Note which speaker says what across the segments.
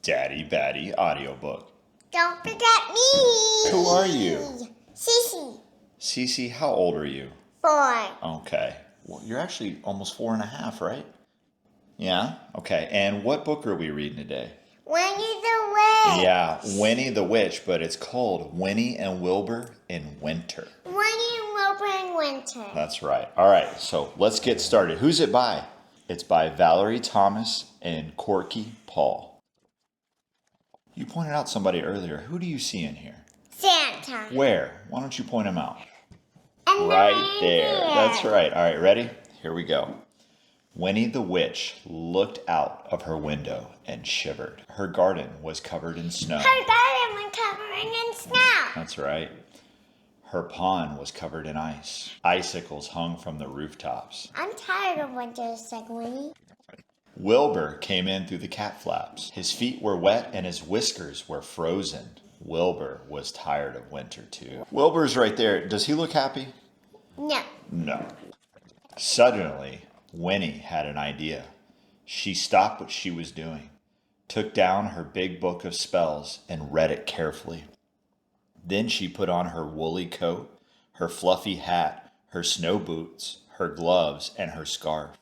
Speaker 1: Daddy Batty audiobook.
Speaker 2: Don't forget me.
Speaker 1: Who are you?
Speaker 2: Cece.
Speaker 1: Cece, how old are you?
Speaker 2: 4.
Speaker 1: Okay. Well, you're actually almost 4.5, right? Yeah? Okay. And what book are we reading today?
Speaker 2: Winnie the Witch.
Speaker 1: Yeah, Winnie the Witch, but it's called Winnie and Wilbur in Winter.
Speaker 2: Winnie and Wilbur in Winter.
Speaker 1: That's right. All right, so let's get started. Who's it by? It's by Valerie Thomas and Korky Paul. You pointed out somebody earlier. Who do you see in here?
Speaker 2: Santa.
Speaker 1: Where? Why don't you point him out?
Speaker 2: And
Speaker 1: Right there. That's right. All right, ready? Here we go. Winnie the Witch looked out of her window and shivered. Her garden was covered in snow.
Speaker 2: Her garden was covered in snow.
Speaker 1: That's right. Her pond was covered in ice. Icicles hung from the rooftops.
Speaker 2: I'm tired of winter, said Winnie.
Speaker 1: Wilbur came in through the cat flaps. His feet were wet and his whiskers were frozen. Wilbur was tired of winter too. Wilbur's right there. Does he look happy?
Speaker 2: No.
Speaker 1: No. Suddenly, Winnie had an idea. She stopped what she was doing, took down her big book of spells, and read it carefully. Then she put on her woolly coat, her fluffy hat, her snow boots, her gloves, and her scarf.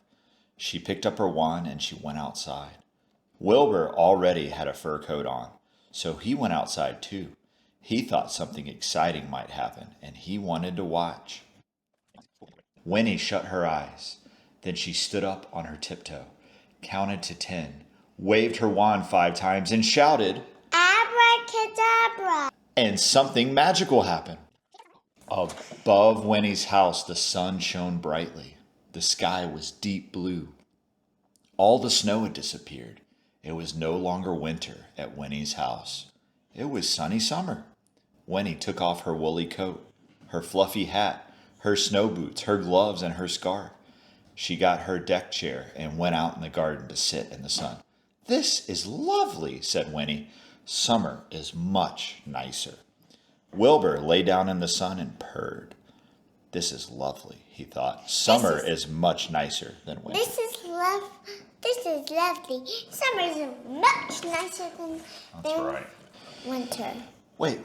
Speaker 1: She picked up her wand and she went outside. Wilbur already had a fur coat on, so he went outside too. He thought something exciting might happen, and he wanted to watch. Winnie shut her eyes. Then she stood up on her tiptoe, counted to 10, waved her wand 5 times, and shouted,
Speaker 2: Abracadabra.
Speaker 1: and something magical happened. Above Winnie's house, the sun shone brightly. The sky was deep blue. All the snow had disappeared. It was no longer winter at Winnie's house. It was sunny summer. Winnie took off her woolly coat, her fluffy hat, her snow boots, her gloves, and her scarf. She got her deck chair and went out in the garden to sit in the sun. "This is lovely," said Winnie. "Summer is much nicer." Wilbur lay down in the sun and purred. "This is lovely," he thought. "Summer is much nicer than winter."
Speaker 2: This is lovely. Summer is much nicer than
Speaker 1: right.
Speaker 2: winter.
Speaker 1: Wait,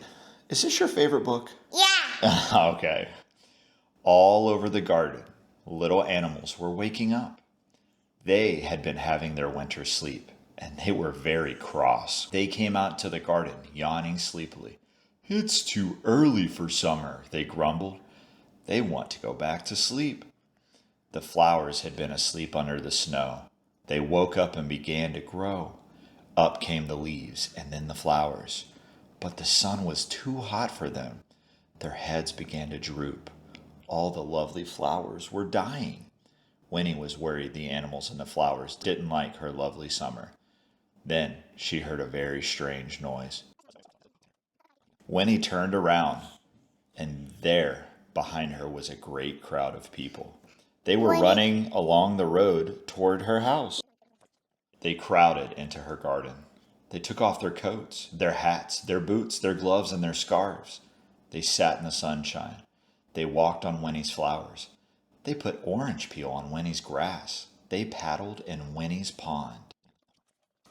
Speaker 1: is this your favorite book?
Speaker 2: Yeah.
Speaker 1: Okay. All over the garden, little animals were waking up. They had been having their winter sleep, and they were very cross. They came out to the garden, yawning sleepily. "It's too early for summer," they grumbled. They want to go back to sleep. The flowers had been asleep under the snow. They woke up and began to grow. Up came the leaves and then the flowers. But the sun was too hot for them. Their heads began to droop. All the lovely flowers were dying. Winnie was worried the animals and the flowers didn't like her lovely summer. Then she heard a very strange noise. Winnie turned around, and there behind her was a great crowd of people. They were running along the road toward her house. They crowded into her garden. They took off their coats, their hats, their boots, their gloves, and their scarves. They sat in the sunshine. They walked on Winnie's flowers. They put orange peel on Winnie's grass. They paddled in Winnie's pond.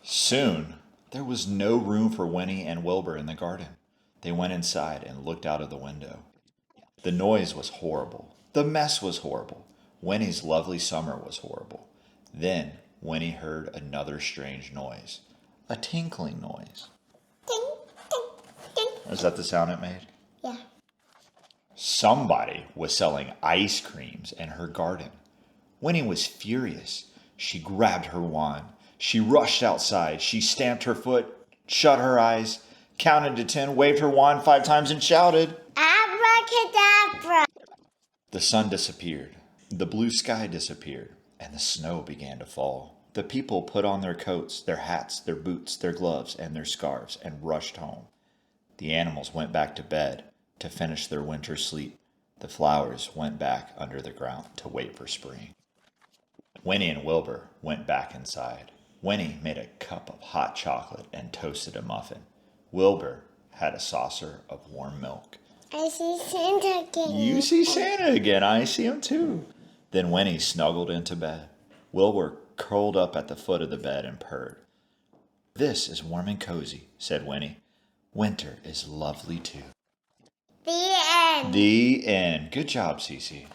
Speaker 1: Soon, there was no room for Winnie and Wilbur in the garden. They went inside and looked out of the window. The noise was horrible. The mess was horrible. Winnie's lovely summer was horrible. Then Winnie heard another strange noise. A tinkling noise.
Speaker 2: Ding, ding, ding.
Speaker 1: Is that the sound it made?
Speaker 2: Yeah.
Speaker 1: Somebody was selling ice creams in her garden. Winnie was furious. She grabbed her wand. She rushed outside. She stamped her foot, shut her eyes, counted to 10, waved her wand 5 times, and shouted,
Speaker 2: Abracadabra.
Speaker 1: The sun disappeared. The blue sky disappeared, and the snow began to fall. The people put on their coats, their hats, their boots, their gloves, and their scarves, and rushed home. The animals went back to bed to finish their winter sleep. The flowers went back under the ground to wait for spring. Winnie and Wilbur went back inside. Winnie made a cup of hot chocolate and toasted a muffin. Wilbur had a saucer of warm milk.
Speaker 2: I see Santa again.
Speaker 1: You see Santa again. I see him too. Then Winnie snuggled into bed. Wilbur curled up at the foot of the bed and purred. This is warm and cozy, said Winnie. Winter is lovely too.
Speaker 2: The end.
Speaker 1: The end. Good job, Cece.